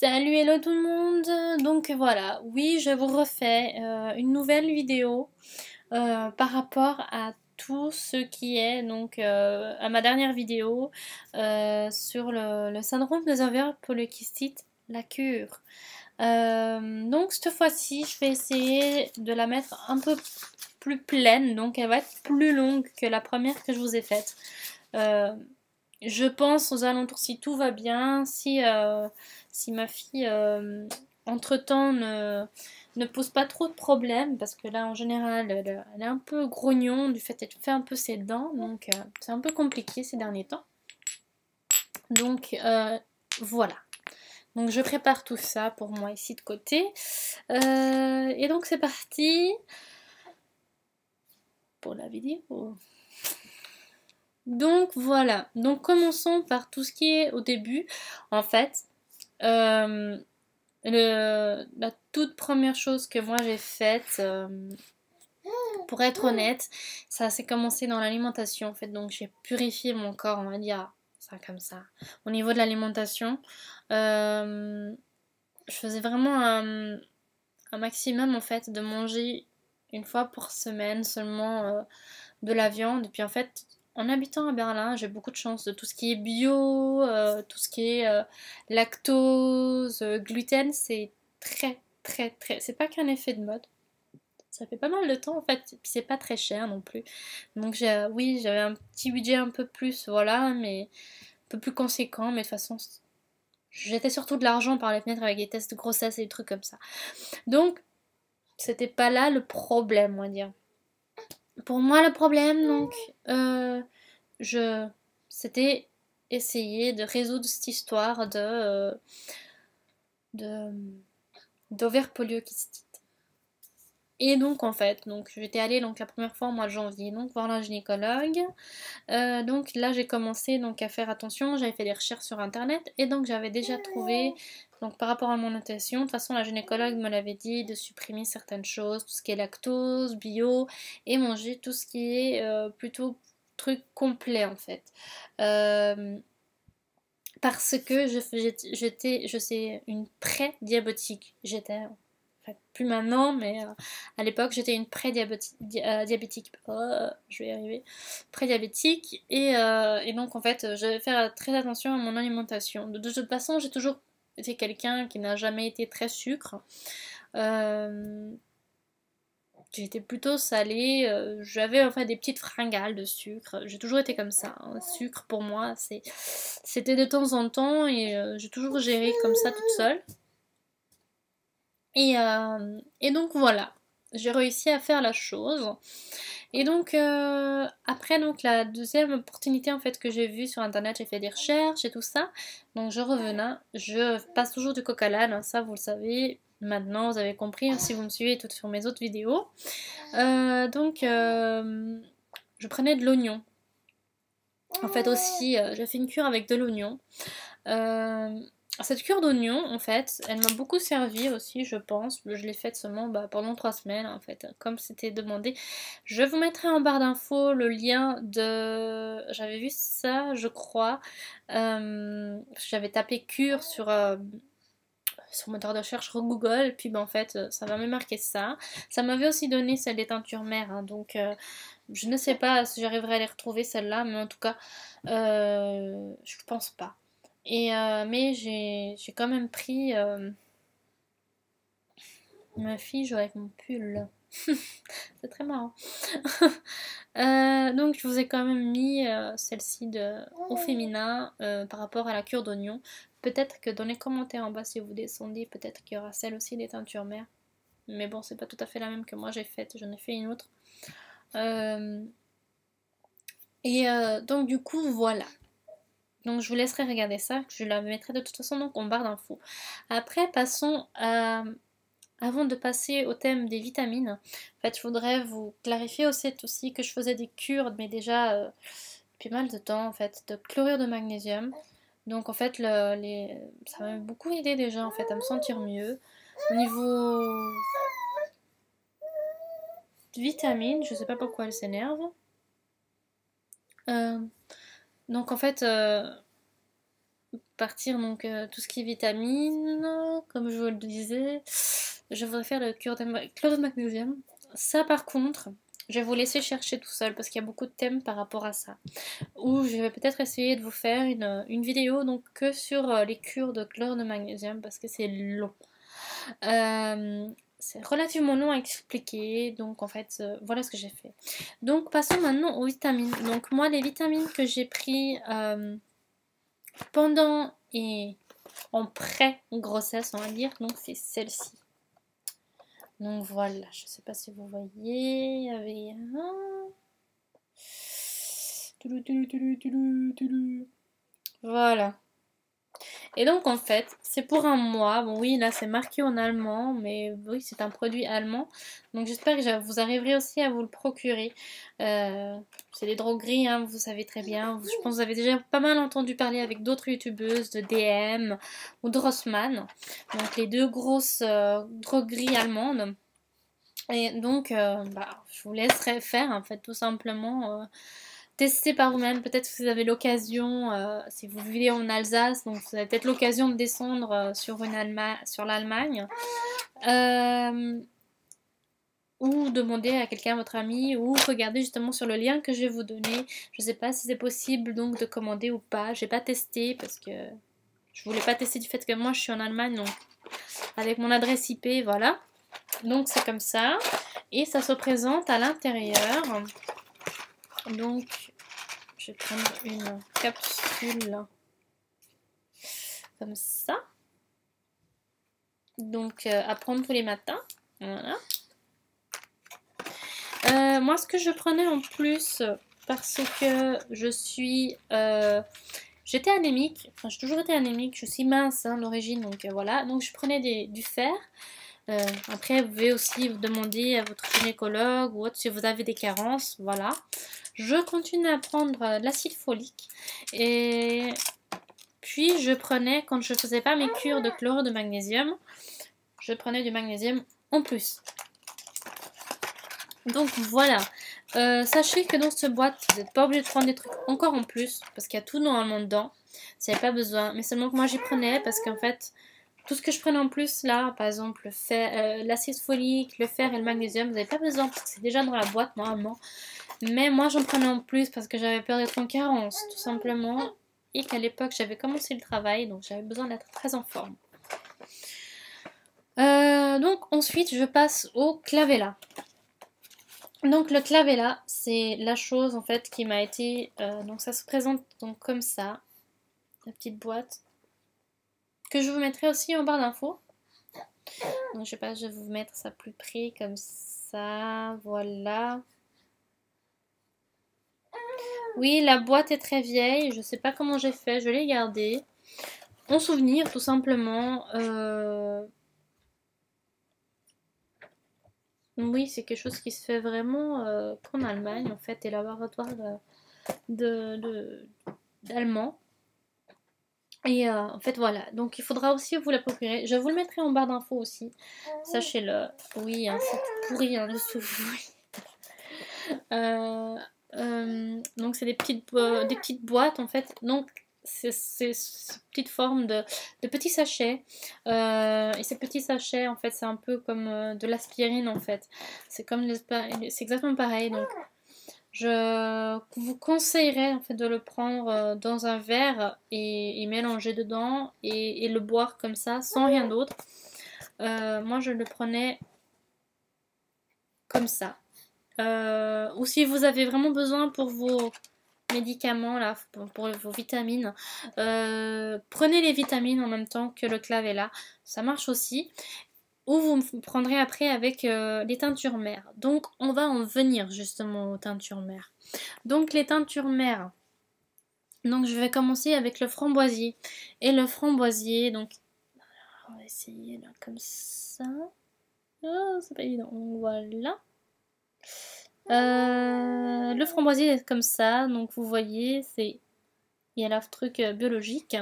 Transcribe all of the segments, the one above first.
Salut, hello tout le monde. Donc voilà, oui, je vous refais une nouvelle vidéo par rapport à tout ce qui est donc à ma dernière vidéo sur le syndrome des ovaires polykystiques, la cure. Donc cette fois-ci, je vais essayer de la mettre un peu plus pleine, donc elle va être plus longue que la première que je vous ai faite. Euh, je pense aux alentours, si tout va bien, si ma fille, entre-temps, ne pose pas trop de problèmes, parce que là, en général, elle est un peu grognon du fait qu'elle fait un peu ses dents, donc c'est un peu compliqué ces derniers temps. Donc, voilà. Donc, je prépare tout ça pour moi ici de côté. Et donc, c'est parti pour la vidéo. Donc voilà, donc commençons par tout ce qui est au début. En fait, euh, la toute première chose que moi j'ai faite, pour être honnête, ça s'est commencé dans l'alimentation en fait. Donc j'ai purifié mon corps, on va dire ça comme ça. Au niveau de l'alimentation, je faisais vraiment un maximum en fait de manger une fois par semaine seulement de la viande. Et puis en fait, en habitant à Berlin, j'ai beaucoup de chance de tout ce qui est bio, tout ce qui est lactose, gluten, c'est très. C'est pas qu'un effet de mode. Ça fait pas mal de temps en fait, puis c'est pas très cher non plus. Donc oui, j'avais un petit budget un peu plus, voilà, mais un peu plus conséquent, mais de toute façon, j'étais surtout de l'argent par les fenêtres avec des tests de grossesse et des trucs comme ça. Donc, c'était pas là le problème, on va dire. Pour moi, le problème, donc, je, c'était essayer de résoudre cette histoire de d'ovaires polykystiques. Et donc en fait, donc j'étais allée donc la première fois au mois de janvier, donc voir la gynécologue. Donc là j'ai commencé donc à faire attention, j'avais fait des recherches sur internet et donc j'avais déjà trouvé donc par rapport à mon notation, de toute façon la gynécologue me l'avait dit de supprimer certaines choses, tout ce qui est lactose, bio et manger tout ce qui est plutôt truc complet en fait. Euh, Parce que je sais une pré-diabétique. J'étais, enfin, plus maintenant, mais à l'époque j'étais une pré-diabétique. Oh, je vais y arriver. Pré-diabétique. Et donc en fait, je vais faire très attention à mon alimentation. De toute façon, j'ai toujours été quelqu'un qui n'a jamais été très sucre. Euh, j'ai été plutôt salée, j'avais enfin des petites fringales de sucre, j'ai toujours été comme ça, hein. Sucre pour moi c'était de temps en temps et j'ai toujours géré comme ça toute seule. Et donc voilà, j'ai réussi à faire la chose. Et donc après donc la deuxième opportunité en fait que j'ai vue sur internet, j'ai fait des recherches et tout ça. Donc je revenais, je passe toujours du coq à l'âne, hein, ça vous le savez. Maintenant vous avez compris hein, si vous me suivez toutes sur mes autres vidéos. Donc je prenais de l'oignon. En fait aussi j'ai fait une cure avec de l'oignon. Euh, Cette cure d'oignon, en fait, elle m'a beaucoup servi aussi, je pense. Je l'ai faite seulement pendant 3 semaines, en fait, comme c'était demandé. Je vous mettrai en barre d'infos le lien de... J'avais vu ça, je crois. J'avais tapé cure sur le moteur de recherche Google, puis en fait, ça m'avait marqué ça. Ça m'avait aussi donné celle des teintures mères, hein, donc je ne sais pas si j'arriverai à les retrouver celle-là, mais en tout cas, je pense pas. Mais j'ai quand même pris ma fille avec mon pull. C'est très marrant. Donc je vous ai quand même mis celle-ci au féminin par rapport à la cure d'oignon. Peut-être que dans les commentaires en bas si vous descendez, peut-être qu'il y aura celle aussi des teintures mères. Mais bon, c'est pas tout à fait la même que moi j'ai faite, j'en ai fait une autre. Euh, donc du coup voilà. Donc je vous laisserai regarder ça, je la mettrai de toute façon donc en barre d'infos. Après passons à... Avant de passer au thème des vitamines, en fait je voudrais vous clarifier aussi que je faisais des cures, mais déjà depuis mal de temps en fait, de chlorure de magnésium. Donc en fait ça m'a beaucoup aidé déjà en fait à me sentir mieux. Au niveau vitamines, je sais pas pourquoi elle s'énerve. Donc en fait partir, donc tout ce qui est vitamines, comme je vous le disais, je voudrais faire le chlorure de magnésium. Ça par contre, je vais vous laisser chercher tout seul parce qu'il y a beaucoup de thèmes par rapport à ça. Ou je vais peut-être essayer de vous faire une vidéo donc que sur les cures de chlore de magnésium parce que c'est long. C'est relativement long à expliquer, donc en fait, voilà ce que j'ai fait. Donc passons maintenant aux vitamines. Donc moi, les vitamines que j'ai pris pendant et en pré-grossesse, on va dire, donc c'est celle-ci. Donc voilà, je sais pas si vous voyez, il y avait voilà. Et donc en fait, c'est pour un mois. Bon oui, là c'est marqué en allemand, mais oui, c'est un produit allemand. Donc j'espère que vous arriverez aussi à vous le procurer. C'est des drogueries, hein, vous savez très bien. Je pense que vous avez déjà pas mal entendu parler avec d'autres youtubeuses de DM ou de Rossmann. Donc les deux grosses drogueries allemandes. Et donc, je vous laisserai faire en fait tout simplement. Testez par vous-même, peut-être que vous avez l'occasion, si vous vivez en Alsace, donc vous avez peut-être l'occasion de descendre sur l'Allemagne, ou demander à quelqu'un, votre ami, ou regarder justement sur le lien que je vais vous donner. Je ne sais pas si c'est possible donc de commander ou pas, j'ai pas testé parce que je voulais pas tester du fait que moi je suis en Allemagne, donc avec mon adresse IP, voilà. Donc c'est comme ça, et ça se présente à l'intérieur. Donc je vais prendre une capsule comme ça. Donc à prendre tous les matins. Voilà. Moi ce que je prenais en plus, parce que je suis... j'étais anémique, enfin j'ai toujours été anémique, je suis mince hein, d'origine, donc voilà. Donc je prenais du fer. Après vous pouvez aussi vous demander à votre gynécologue ou autre si vous avez des carences, voilà. Je continue à prendre l'acide folique et puis je prenais, quand je faisais pas mes cures de chlorure de magnésium, je prenais du magnésium en plus. Donc voilà, sachez que dans cette boîte, vous n'êtes pas obligé de prendre des trucs encore en plus, parce qu'il y a tout normalement dedans, si vous n'avez pas besoin, mais seulement que moi j'y prenais, parce qu'en fait, tout ce que je prenais en plus là, par exemple le fer, l'acide folique, le fer et le magnésium, vous n'avez pas besoin, parce que c'est déjà dans la boîte normalement. Mais moi j'en prenais en plus parce que j'avais peur d'être en carence, tout simplement. Et qu'à l'époque j'avais commencé le travail, donc j'avais besoin d'être très en forme. Donc ensuite je passe au Clavella. Donc le Clavella, c'est la chose en fait qui m'a été... donc ça se présente donc comme ça, la petite boîte. Que je vous mettrai aussi en barre d'infos. Donc je sais pas, je vais vous mettre ça plus près comme ça, voilà. Oui, la boîte est très vieille, je sais pas comment j'ai fait, je l'ai gardée. En souvenir, tout simplement. Oui, c'est quelque chose qui se fait vraiment qu'en Allemagne, en fait, et laboratoire d'allemand. Et en fait, voilà. Donc, il faudra aussi vous la procurer. Je vous le mettrai en barre d'infos aussi. Sachez-le. Oui, hein, c'est tout pourri, hein, le souffle. Donc c'est des petites boîtes en fait. Donc c'est cette petite forme de petits sachets. Et ces petits sachets en fait c'est un peu comme de l'aspirine en fait. C'est comme c'est exactement pareil. Donc je vous conseillerais en fait de le prendre dans un verre et mélanger dedans et le boire comme ça sans rien d'autre. Moi je le prenais comme ça. Ou si vous avez vraiment besoin pour vos médicaments, là, pour vos vitamines, prenez les vitamines en même temps que le Clavella, ça marche aussi. Ou vous prendrez après avec les teintures mères. Donc on va en venir justement aux teintures mères. Donc les teintures mères, donc je vais commencer avec le framboisier. Et le framboisier, donc on va essayer là comme ça. Oh, c'est pas évident, voilà. Le framboisier est comme ça, donc vous voyez, il y a le truc biologique.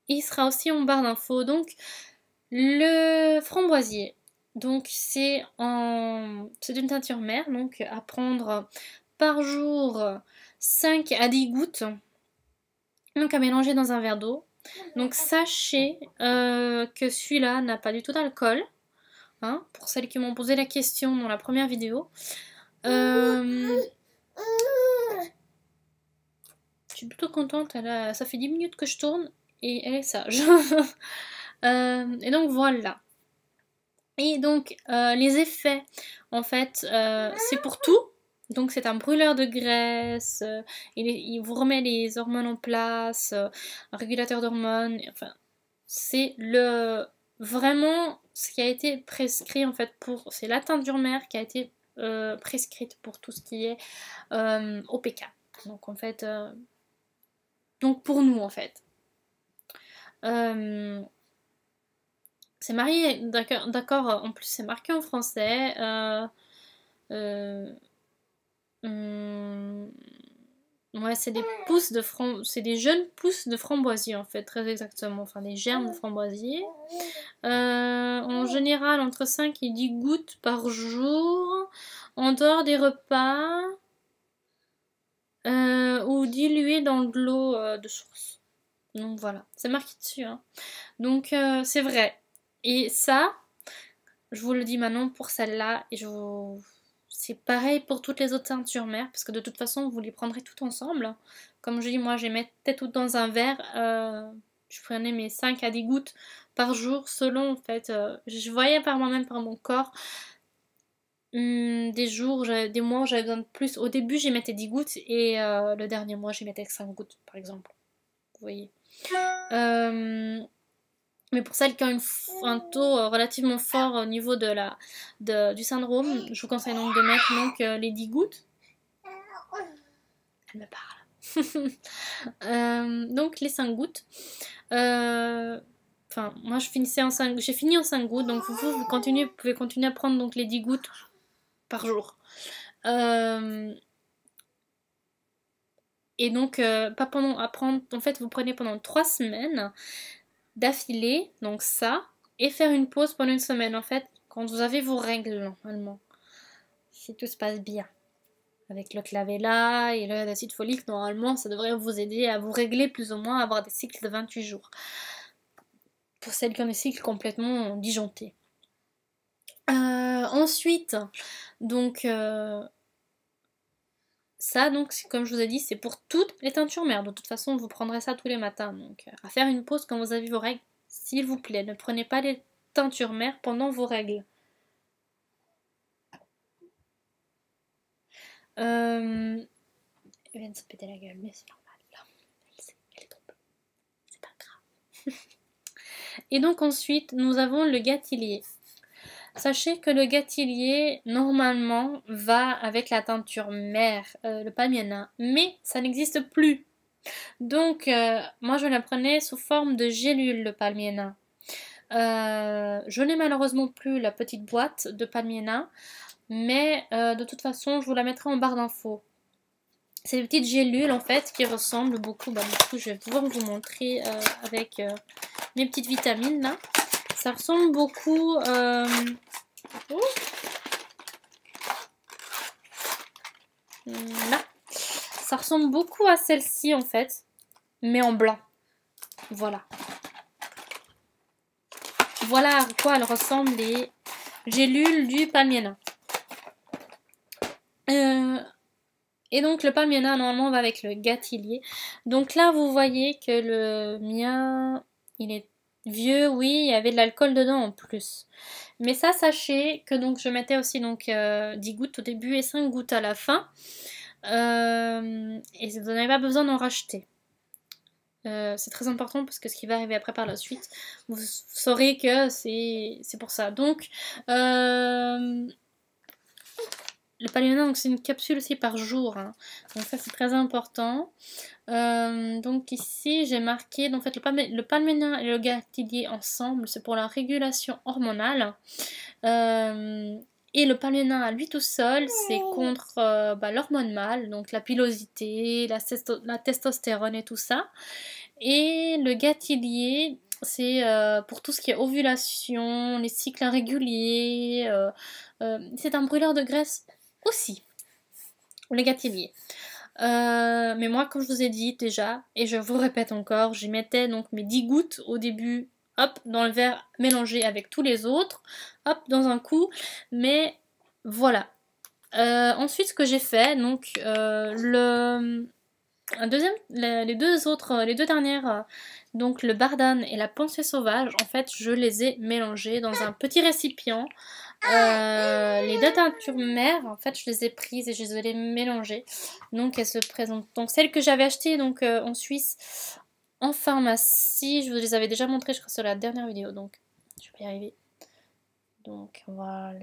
Il sera aussi en barre d'infos. Donc le framboisier, donc c'est une teinture mère, donc à prendre par jour 5 à 10 gouttes, donc à mélanger dans un verre d'eau. Donc sachez que celui-là n'a pas du tout d'alcool, hein, pour celles qui m'ont posé la question dans la première vidéo. Je suis plutôt contente, ça fait 10 minutes que je tourne et elle est sage. Et donc voilà. Et donc les effets, en fait, c'est pour tout. Donc c'est un brûleur de graisse, il vous remet les hormones en place, un régulateur d'hormones, enfin c'est vraiment ce qui a été prescrit en fait c'est la teinture mère qui a été prescrite pour tout ce qui est OPK. Donc en fait, donc pour nous en fait. C'est marié, d'accord, en plus c'est marqué en français. Ouais, c'est des pousses c'est des jeunes pousses de framboisier en fait, très exactement. Enfin, des germes de framboisier. En général, entre 5 et 10 gouttes par jour, en dehors des repas, ou dilué dans de l'eau de source. Donc voilà, c'est marqué dessus, hein. Donc c'est vrai. Et ça, je vous le dis maintenant pour celle-là, c'est pareil pour toutes les autres teintures mères, parce que de toute façon, vous les prendrez toutes ensemble. Comme je dis, moi, je les mettais toutes dans un verre. Je prenais mes 5 à 10 gouttes par jour, selon, en fait. Je voyais par moi-même, par mon corps, des jours, des mois où j'avais besoin de plus. Au début, j'y mettais 10 gouttes, et le dernier mois, j'y mettais 5 gouttes, par exemple. Vous voyez. Mais pour celles qui ont un taux relativement fort au niveau du syndrome, je vous conseille donc de mettre les 10 gouttes. Elle me parle. Donc les 5 gouttes. Enfin, moi j'ai fini en 5 gouttes, donc vous pouvez continuer à prendre donc les 10 gouttes par jour. Et donc, pas pendant à prendre, en fait, vous prenez pendant 3 semaines d'affilée, donc ça, et faire une pause pendant une semaine, en fait, quand vous avez vos règles, normalement. Si tout se passe bien. Avec le clavella et l'acide folique, normalement, ça devrait vous aider à vous régler plus ou moins, à avoir des cycles de 28 jours. Pour celles qui ont des cycles complètement disjonctés. Ensuite, donc... ça, donc, comme je vous ai dit, c'est pour toutes les teintures mères. De toute façon, vous prendrez ça tous les matins. Donc, à faire une pause quand vous avez vos règles, s'il vous plaît. Ne prenez pas les teintures mères pendant vos règles. Elle vient de se péter la gueule, mais c'est normal. Là, elle est tombée. C'est pas grave. Et donc, ensuite, nous avons le gâtillier. Sachez que le gâtillier, normalement, va avec la teinture mère, le palmiana, mais ça n'existe plus. Donc, moi, je la prenais sous forme de gélule, le palmiana. Je n'ai malheureusement plus la petite boîte de palmiana, mais de toute façon, je vous la mettrai en barre d'infos. C'est des petites gélules, en fait, qui ressemblent beaucoup. Bah, du coup, je vais pouvoir vous montrer avec mes petites vitamines, là. Ça ressemble beaucoup... là. Ça ressemble beaucoup à celle-ci en fait, mais en blanc. Voilà. Voilà à quoi elles ressemblent les gélules du palmiana. Et donc le palmiana normalement va avec le gâtillier. Donc là vous voyez que le mien, il est vieux, oui, il y avait de l'alcool dedans en plus. Mais ça, sachez que donc je mettais aussi donc 10 gouttes au début et 5 gouttes à la fin. Et vous n'avez pas besoin d'en racheter. C'est très important parce que ce qui va arriver après par la suite, vous saurez que c'est pour ça. Donc, le palmiana, c'est une capsule aussi par jour. Hein. Donc ça, c'est très important. Donc ici, j'ai marqué, donc, en fait, le palmiana et le gâtillier ensemble, c'est pour la régulation hormonale. Et le palmiana à lui tout seul, c'est contre l'hormone mâle, donc la pilosité, la testostérone et tout ça. Et le gâtillier, c'est pour tout ce qui est ovulation, les cycles irréguliers. C'est un brûleur de graisse aussi, le gâtillier. Mais moi, comme je vous ai dit déjà, et je vous répète encore, j'y mettais donc mes 10 gouttes au début, hop, dans le verre mélangé avec tous les autres, hop, dans un coup. Mais voilà. Ensuite, ce que j'ai fait, donc les deux dernières, donc le Bardane et la Pensée sauvage, en fait, je les ai mélangées dans un petit récipient. Les deux teintures mères, en fait, je les ai prises et je les ai mélangées. Donc, elles se présentent. Donc, celles que j'avais achetées donc en Suisse, en pharmacie, je vous les avais déjà montrées, je crois, sur la dernière vidéo. Donc, je vais y arriver. Donc, voilà.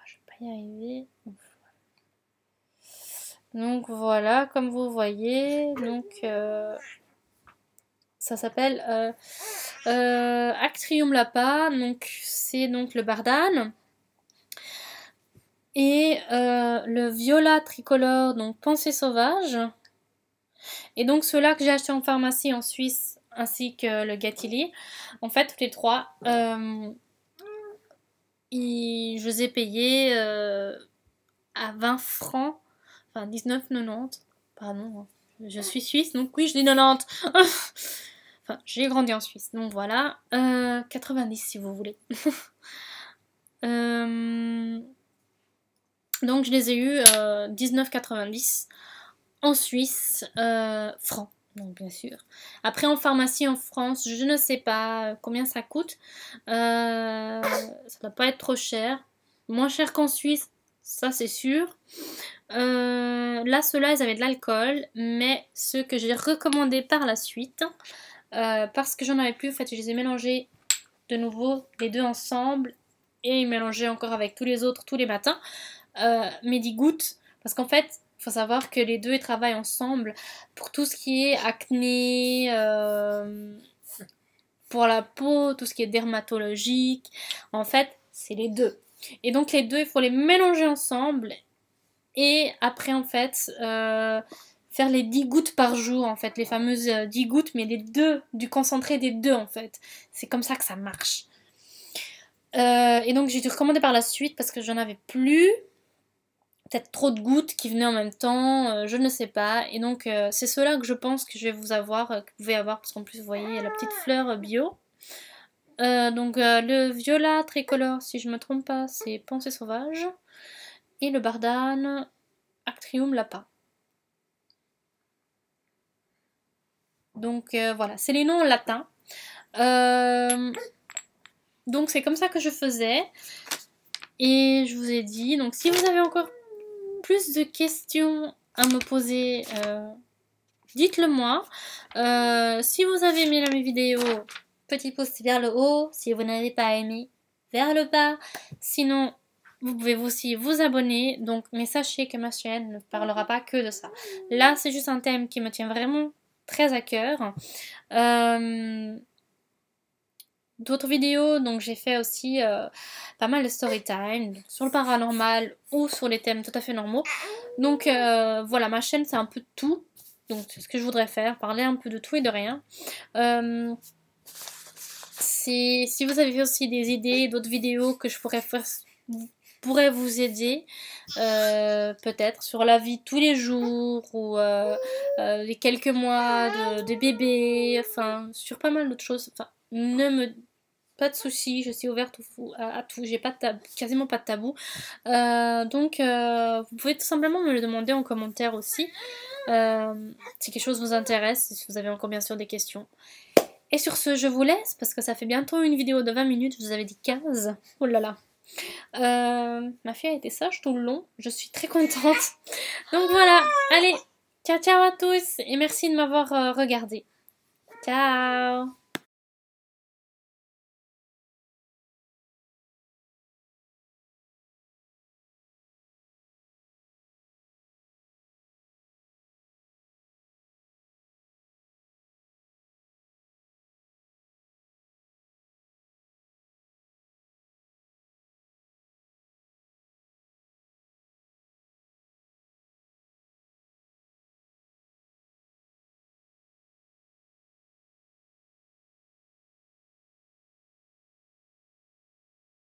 Je vais pas y arriver. Donc voilà, comme vous voyez, donc ça s'appelle Actrium Lapa, donc c'est donc le Bardane. Et le Viola tricolore, donc Pensée sauvage. Et donc ceux-là que j'ai acheté en pharmacie en Suisse, ainsi que le Gatili, en fait, tous les trois, je les ai payés à 20 francs, enfin 19,90. Pardon, je suis suisse, donc oui, je dis 90. Enfin, j'ai grandi en Suisse, donc voilà. 90 si vous voulez. Donc je les ai eus 19,90 en Suisse, francs, donc bien sûr. Après en pharmacie en France, je ne sais pas combien ça coûte. Ça doit pas être trop cher. Moins cher qu'en Suisse, ça c'est sûr. Là, ceux-là, ils avaient de l'alcool, mais ceux que j'ai recommandés par la suite, parce que j'en avais plus, en fait, je les ai mélangés de nouveau, les deux ensemble, et mélangés encore avec tous les autres tous les matins. Mais 10 gouttes, parce qu'en fait, il faut savoir que les deux ils travaillent ensemble pour tout ce qui est acné, pour la peau, tout ce qui est dermatologique. En fait, c'est les deux. Et donc les deux, il faut les mélanger ensemble. Et après, en fait, faire les 10 gouttes par jour, en fait, les fameuses 10 gouttes, mais les deux, du concentré des deux, en fait. C'est comme ça que ça marche. Et donc, j'ai dû recommander par la suite parce que j'en avais plus. Peut-être trop de gouttes qui venaient en même temps, je ne sais pas. Et donc, c'est ceux-là que je pense que je vais vous avoir, que vous pouvez avoir, parce qu'en plus, vous voyez, il y a la petite fleur bio. Donc, le viola tricolore, si je ne me trompe pas, c'est Pensée sauvage. Et le Bardane, Actrium Lapa. Donc voilà, c'est les noms en latin. Donc c'est comme ça que je faisais. Et je vous ai dit, donc si vous avez encore plus de questions à me poser, dites-le moi. Si vous avez aimé mes vidéos, petit pouce vers le haut. Si vous n'avez pas aimé, vers le bas. Sinon, vous pouvez aussi vous abonner. Donc, mais sachez que ma chaîne ne parlera pas que de ça. Là, c'est juste un thème qui me tient vraiment très à cœur. D'autres vidéos, donc j'ai fait aussi pas mal de story time sur le paranormal ou sur les thèmes tout à fait normaux. Donc voilà, ma chaîne c'est un peu de tout. Donc c'est ce que je voudrais faire, parler un peu de tout et de rien. Si vous avez aussi des idées, d'autres vidéos que je pourrais faire, pourrait vous aider, peut-être sur la vie de tous les jours ou les quelques mois de bébé, enfin sur pas mal d'autres choses. Enfin, pas de soucis, je suis ouverte à tout, j'ai pas quasiment pas de tabou. Donc vous pouvez tout simplement me le demander en commentaire aussi, si quelque chose vous intéresse, si vous avez encore bien sûr des questions. Et sur ce, je vous laisse parce que ça fait bientôt une vidéo de 20 minutes, je vous avais dit 15. Oh là là. Ma fille a été sage tout le long, je suis très contente. Donc voilà, allez, ciao ciao à tous et merci de m'avoir regardé. Ciao.